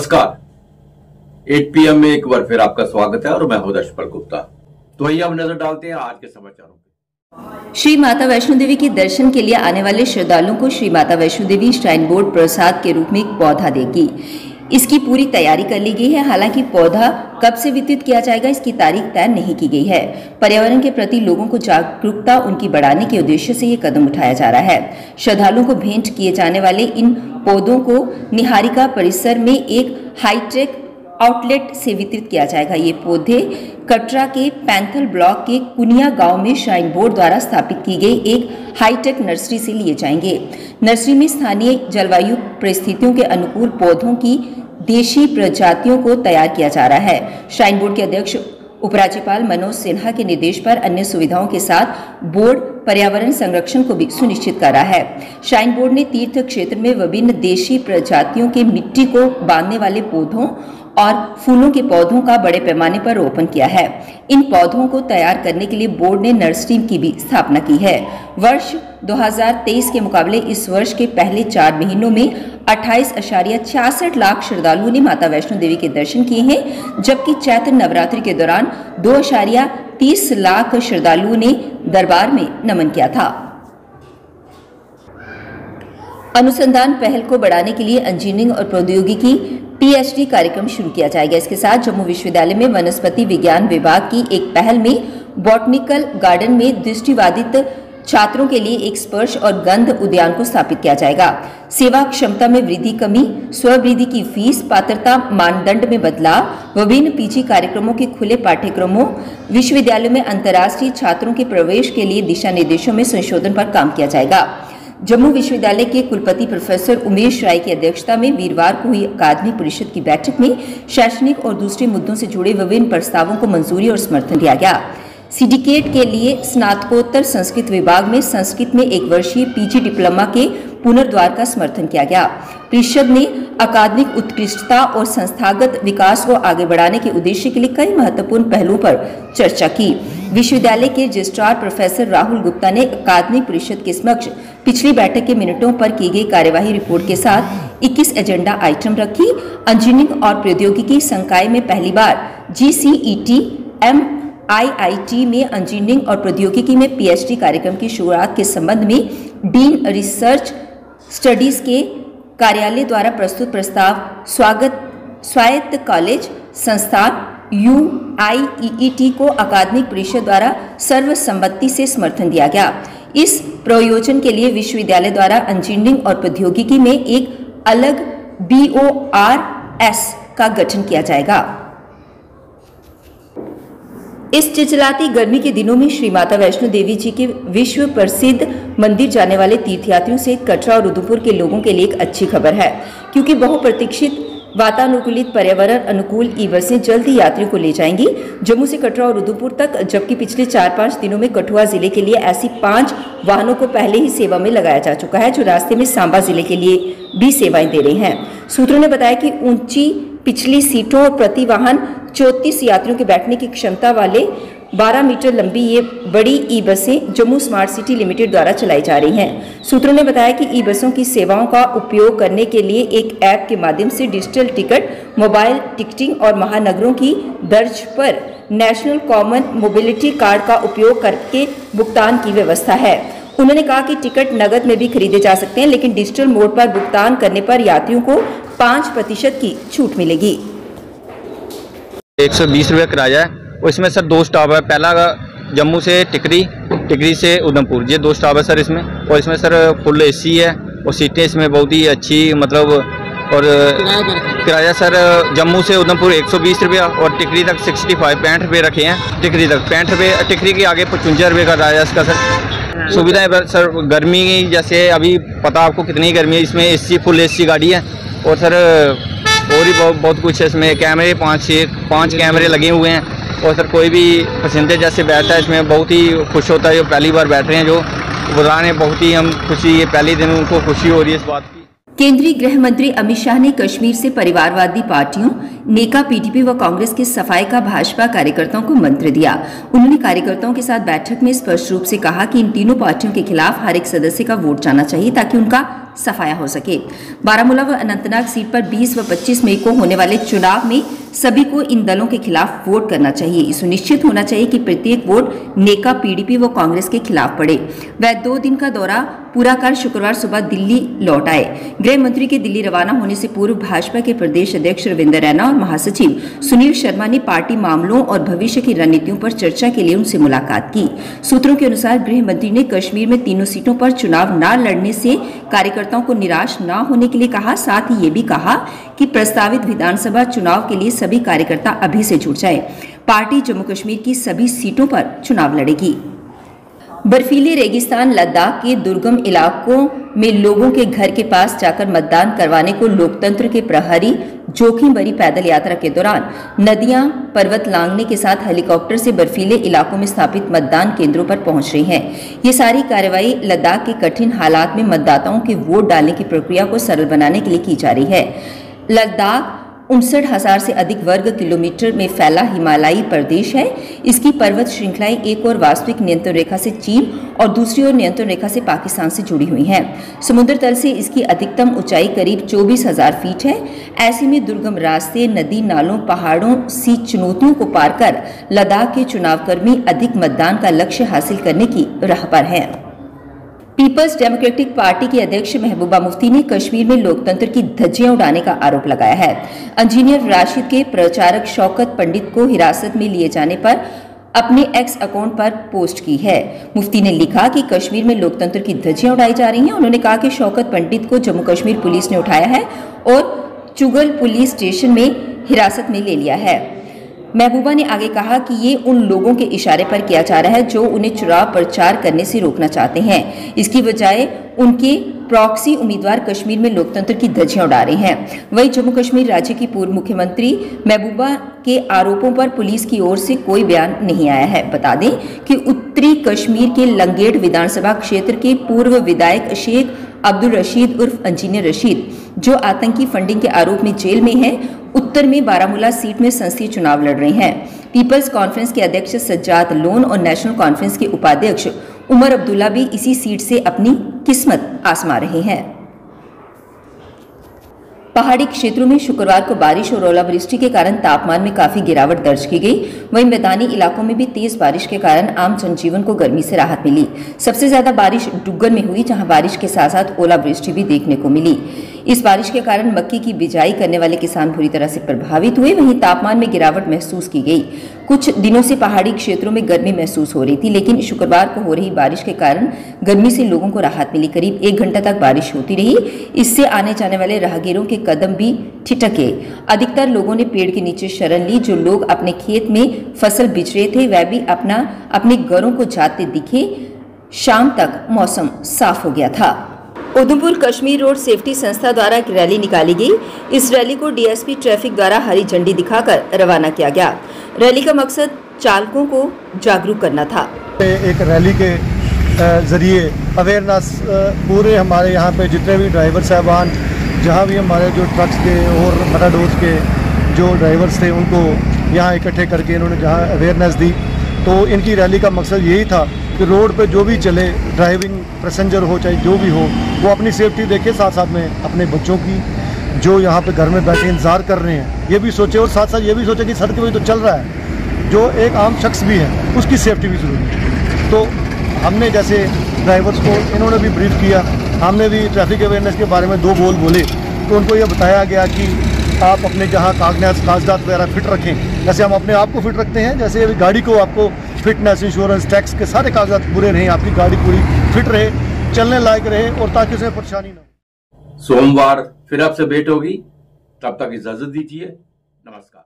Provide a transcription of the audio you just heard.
नमस्कार। 8 PM में एक बार फिर आपका स्वागत है और मैं हूं दशपल गुप्ता। तो आइए अब नजर डालते हैं आज के समाचारों पे। श्री माता वैष्णो देवी के दर्शन के लिए आने वाले श्रद्धालुओं को श्री माता वैष्णो देवी श्राइन बोर्ड प्रसाद के रूप में एक पौधा देगी। इसकी पूरी तैयारी कर ली गई है। हालांकि पौधा कब से वितरित किया जाएगा इसकी तारीख तय नहीं की गई है। पर्यावरण के प्रति लोगों को जागरूकता उनकी बढ़ाने के उद्देश्य से ये कदम उठाया जा रहा है। श्रद्धालुओं को भेंट किए जाने वाले इन पौधों को निहारिका परिसर में एक हाईटेक आउटलेट से वितरित किया जाएगा। ये पौधे कटरा के पैंथल ब्लॉक के कुनिया गांव में श्राइन बोर्ड द्वारा स्थापित की गई एक हाईटेक नर्सरी से लिए जाएंगे। नर्सरी में स्थानीय जलवायु परिस्थितियों के अनुकूल पौधों की देशी प्रजातियों को तैयार किया जा रहा है। श्राइन बोर्ड के अध्यक्ष उपराज्यपाल मनोज सिन्हा के निर्देश पर अन्य सुविधाओं के साथ बोर्ड पर्यावरण संरक्षण को भी सुनिश्चित कर रहा है। श्राइन बोर्ड ने तीर्थ क्षेत्र में विभिन्न देशी प्रजातियों के मिट्टी को बांधने वाले पौधों और फूलों के पौधों का बड़े पैमाने पर रोपण किया है। इन पौधों को तैयार करने के लिए बोर्ड ने नर्सरी की भी स्थापना की है। वर्ष 2023 के मुकाबले इस वर्ष के पहले 4 महीनों में 28.66 लाख श्रद्धालुओं ने माता वैष्णो देवी के दर्शन किए हैं, जबकि चैत्र नवरात्रि के दौरान 2.30 लाख श्रद्धालुओं ने दरबार में नमन किया था। अनुसंधान पहल को बढ़ाने के लिए इंजीनियरिंग और प्रौद्योगिकी PhD कार्यक्रम शुरू किया जाएगा। इसके साथ जम्मू विश्वविद्यालय में वनस्पति विज्ञान विभाग की एक पहल में बॉटनिकल गार्डन में दृष्टिबाधित छात्रों के लिए एक स्पर्श और गंध उद्यान को स्थापित किया जाएगा। सेवा क्षमता में वृद्धि, कमी, स्ववृद्धि की फीस, पात्रता मानदंड में बदलाव, विभिन्न PG कार्यक्रमों के खुले पाठ्यक्रमों, विश्वविद्यालयों में अंतर्राष्ट्रीय छात्रों के प्रवेश के लिए दिशा निर्देशों में संशोधन पर काम किया जाएगा। जम्मू विश्वविद्यालय के कुलपति प्रोफेसर उमेश राय की अध्यक्षता में वीरवार को हुई अकादमी परिषद की बैठक में शैक्षणिक और दूसरे मुद्दों से जुड़े विभिन्न प्रस्तावों को मंजूरी और समर्थन दिया गया। सिंडिकेट के लिए स्नातकोत्तर संस्कृत विभाग में संस्कृत में 1 वर्षीय PG डिप्लोमा के पुनर्द्वार का समर्थन किया गया। परिषद ने अकादमिक उत्कृष्टता और संस्थागत विकास को आगे बढ़ाने के उद्देश्य के लिए कई महत्वपूर्ण पहलुओं पर चर्चा की। विश्वविद्यालय के रजिस्ट्रार प्रोफेसर राहुल गुप्ता ने अकादमिक परिषद के समक्ष पिछली बैठक के मिनटों पर की गई कार्यवाही रिपोर्ट के साथ 21 एजेंडा आइटम रखी। इंजीनियरिंग और प्रौद्योगिकी संकाय में पहली बार GCET MIIT में इंजीनियरिंग और प्रौद्योगिकी में PhD कार्यक्रम की शुरुआत के संबंध में डीन रिसर्च स्टडीज के कार्यालय द्वारा प्रस्तुत प्रस्ताव स्वायत्त कॉलेज संस्थान UIEET को अकादमिक परिषद द्वारा सर्वसम्मति से समर्थन दिया गया। इस प्रयोजन के लिए विश्वविद्यालय द्वारा इंजीनियरिंग और प्रौद्योगिकी में एक अलग BORS का गठन किया जाएगा। इस चिलचिलाती गर्मी के दिनों में श्री माता वैष्णो देवी जी के विश्व प्रसिद्ध मंदिर जाने वाले तीर्थयात्रियों से कटरा और उधमपुर के लोगों के लिए एक अच्छी खबर है, क्योंकि बहुप्रतीक्षित वातानुकूलित पर्यावरण अनुकूल ई-बसें जल्द ही यात्रियों को ले जाएंगी जम्मू से कटरा और उधमपुर तक, जबकि पिछले 4-5 दिनों में कठुआ जिले के लिए ऐसी 5 वाहनों को पहले ही सेवा में लगाया जा चुका है, जो रास्ते में सांबा जिले के लिए भी सेवाएं दे रहे हैं। सूत्रों ने बताया कि ऊंची पिछली सीटों और प्रति वाहन 34 यात्रियों के बैठने की क्षमता वाले 12 मीटर लंबी ये बड़ी ई-बसें जम्मू स्मार्ट सिटी लिमिटेड द्वारा चलाई जा रही हैं। सूत्रों ने बताया कि ई-बसों की सेवाओं का उपयोग करने के लिए एक ऐप के माध्यम से डिजिटल टिकट, मोबाइल टिकटिंग और महानगरों की दर्ज पर नेशनल कॉमन मोबिलिटी कार्ड का उपयोग करके भुगतान की व्यवस्था है। उन्होंने कहा कि टिकट नकद में भी खरीदे जा सकते हैं, लेकिन डिजिटल मोड पर भुगतान करने पर यात्रियों को 5% की छूट मिलेगी। 120 रुपये किराया है और इसमें सर 2 स्टॉप है। पहला जम्मू से टिकरी से उधमपुर, ये 2 स्टॉप है सर इसमें। और इसमें सर फुल AC है और सीटें इसमें बहुत ही अच्छी, मतलब। और किराया सर जम्मू से उधमपुर 120 रुपया और टिकरी तक 65 रुपये रखे हैं। टिकरी तक 65 रुपये, टिकरी के आगे 55 रुपये का किराया इसका सर। सुविधाएं सर गर्मी जैसे अभी पता आपको कितनी गर्मी है, इसमें AC फुल AC गाड़ी है। और सर और भी बहुत कुछ है इसमें। कैमरे 5 कैमरे लगे हुए हैं। और सर कोई भी पसंदे जैसे बैठता है इसमें बहुत ही खुश होता है। जो पहली बार बैठ रहे हैं, जो बता रहे हैं, बहुत ही हम खुशी, ये पहले दिन उनको खुशी हो रही है इस बात की। केंद्रीय गृह मंत्री अमित शाह ने कश्मीर से परिवारवादी पार्टियों नेका, PDP व कांग्रेस के सफाई का भाजपा कार्यकर्ताओं को मंत्र दिया। उन्होंने कार्यकर्ताओं के साथ बैठक में स्पष्ट रूप से कहा कि इन तीनों पार्टियों के खिलाफ हर एक सदस्य का वोट जाना चाहिए, ताकि उनका सफाया हो सके। बारामूला व अनंतनाग सीट पर 20 व 25 मई को होने वाले चुनाव में सभी को इन दलों के खिलाफ वोट करना चाहिए। ये सुनिश्चित होना चाहिए कि प्रत्येक वोट नेका, पीडीपी व कांग्रेस के खिलाफ पड़े। वह 2 दिन का दौरा पूरा कर शुक्रवार सुबह दिल्ली लौट आए। गृह मंत्री के दिल्ली रवाना होने से पूर्व भाजपा के प्रदेश अध्यक्ष रविंद्र रैना और महासचिव सुनील शर्मा ने पार्टी मामलों और भविष्य की रणनीतियों पर चर्चा के लिए उनसे मुलाकात की। सूत्रों के अनुसार गृह मंत्री ने कश्मीर में तीनों सीटों पर चुनाव न लड़ने से कार्यकर्ताओं को निराश न होने के लिए कहा। साथ ही ये भी कहा कि प्रस्तावित विधानसभा चुनाव के लिए सभी कार्यकर्ता अभी से जुट जाएं। पार्टी जम्मू कश्मीर की सभी सीटों पर चुनाव लड़ेगी। बर्फीले रेगिस्तान लद्दाख के दुर्गम इलाकों में लोगों के घर के पास जाकर मतदान करवाने को लोकतंत्र के प्रहरी जोखिम भरी पैदल यात्रा के दौरान नदियां, पर्वत लांघने के साथ हेलीकॉप्टर से बर्फीले इलाकों में स्थापित मतदान केंद्रों पर पहुंच रही है। ये सारी कार्रवाई लद्दाख के कठिन हालात में मतदाताओं के वोट डालने की प्रक्रिया को सरल बनाने के लिए की जा रही है। लद्दाख 59,000 से अधिक वर्ग किलोमीटर में फैला हिमालयी प्रदेश है। इसकी पर्वत श्रृंखलाएं एक और वास्तविक नियंत्रण रेखा से चीन और दूसरी ओर नियंत्रण रेखा से पाकिस्तान से जुड़ी हुई हैं। समुद्र तल से इसकी अधिकतम ऊंचाई करीब 24,000 फीट है। ऐसे में दुर्गम रास्ते, नदी नालों, पहाड़ों सी चुनौतियों को पार कर लद्दाख के चुनावकर्मी अधिक मतदान का लक्ष्य हासिल करने की राह पर हैं। पीपल्स डेमोक्रेटिक पार्टी के अध्यक्ष महबूबा मुफ्ती ने कश्मीर में लोकतंत्र की धज्जियां उड़ाने का आरोप लगाया है। इंजीनियर राशिद के प्रचारक शौकत पंडित को हिरासत में लिए जाने पर अपने एक्स अकाउंट पर पोस्ट की है। मुफ्ती ने लिखा कि कश्मीर में लोकतंत्र की धज्जियां उड़ाई जा रही हैं। उन्होंने कहा कि शौकत पंडित को जम्मू कश्मीर पुलिस ने उठाया है और चुगल पुलिस स्टेशन में हिरासत में ले लिया है। महबूबा ने आगे कहा कि ये उन लोगों के इशारे पर किया जा रहा है जो उन्हें चुनाव प्रचार करने से रोकना चाहते हैं। इसकी बजाय उनके प्रॉक्सी उम्मीदवार कश्मीर में लोकतंत्र की धज्जियां उड़ा रहे हैं। वहीं जम्मू कश्मीर राज्य की पूर्व मुख्यमंत्री महबूबा के आरोपों पर पुलिस की ओर से कोई बयान नहीं आया है। बता दें कि उत्तरी कश्मीर के लंगेड़ विधानसभा क्षेत्र के पूर्व विधायक शेख अब्दुल रशीद उर्फ इंजीनियर रशीद, जो आतंकी फंडिंग के आरोप में जेल में है, उत्तर में बारामूला सीट में संसदीय चुनाव लड़ रहे हैं। पीपल्स कॉन्फ्रेंस के अध्यक्ष सज्जाद लोन और नेशनल कॉन्फ्रेंस के उपाध्यक्ष उमर अब्दुल्ला भी इसी सीट से अपनी किस्मत आजमा रहे हैं। पहाड़ी क्षेत्रों में शुक्रवार को बारिश और ओलावृष्टि के कारण तापमान में काफी गिरावट दर्ज की गई। वहीं मैदानी इलाकों में भी तेज बारिश के कारण आम जनजीवन को गर्मी से राहत मिली। सबसे ज्यादा बारिश डुग्गर में हुई, जहां बारिश के साथ साथ ओलावृष्टि भी देखने को मिली। इस बारिश के कारण मक्की की बिजाई करने वाले किसान बुरी तरह से प्रभावित हुए। वहीं तापमान में गिरावट महसूस की गई। कुछ दिनों से पहाड़ी क्षेत्रों में गर्मी महसूस हो रही थी, लेकिन शुक्रवार को हो रही बारिश के कारण गर्मी से लोगों को राहत मिली। करीब 1 घंटा तक बारिश होती रही। इससे आने जाने वाले राहगीरों के कदम भी ठिठके। अधिकतर लोगों ने पेड़ के नीचे शरण ली। जो लोग अपने खेत में फसल बिच रहे थे वह भी अपने घरों को जाते दिखे। शाम तक मौसम साफ हो गया था। उधमपुर कश्मीर रोड सेफ्टी संस्था द्वारा एक रैली निकाली गई। इस रैली को डीएसपी ट्रैफिक द्वारा हरी झंडी दिखाकर रवाना किया गया। रैली का मकसद चालकों को जागरूक करना था। एक रैली के जरिए अवेयरनेस पूरे हमारे यहाँ पे जितने भी ड्राइवर साहबान, जहाँ भी हमारे जो ट्रक्स के और मैटाडोर्स के जो ड्राइवर्स थे, उनको यहाँ इकट्ठे करके इन्होंने जहाँ अवेयरनेस दी। तो इनकी रैली का मकसद यही था कि रोड पे जो भी चले, ड्राइविंग पैसेंजर हो चाहे जो भी हो, वो अपनी सेफ्टी देखे, साथ साथ में अपने बच्चों की जो यहाँ पे घर में बैठे इंतज़ार कर रहे हैं ये भी सोचे, और साथ साथ ये भी सोचे कि सड़क पे तो चल रहा है, जो एक आम शख्स भी है उसकी सेफ्टी भी ज़रूरी है। तो हमने जैसे ड्राइवर्स को इन्होंने भी ब्रीफ किया, हमने भी ट्रैफिक अवेयरनेस के बारे में 2 बोल बोले। तो उनको ये बताया गया कि आप अपने जहाँ कागजात वगैरह फिट रखें, जैसे हम अपने आप को फिट रखते हैं, जैसे गाड़ी को आपको फिटनेस, इंश्योरेंस, टैक्स के सारे कागजात पूरे रहें, आपकी गाड़ी पूरी फिट रहे, चलने लायक रहे, और ताकि उसमें परेशानी ना हो। सोमवार फिर आपसे भेंट होगी, तब तक इजाजत दीजिए। नमस्कार।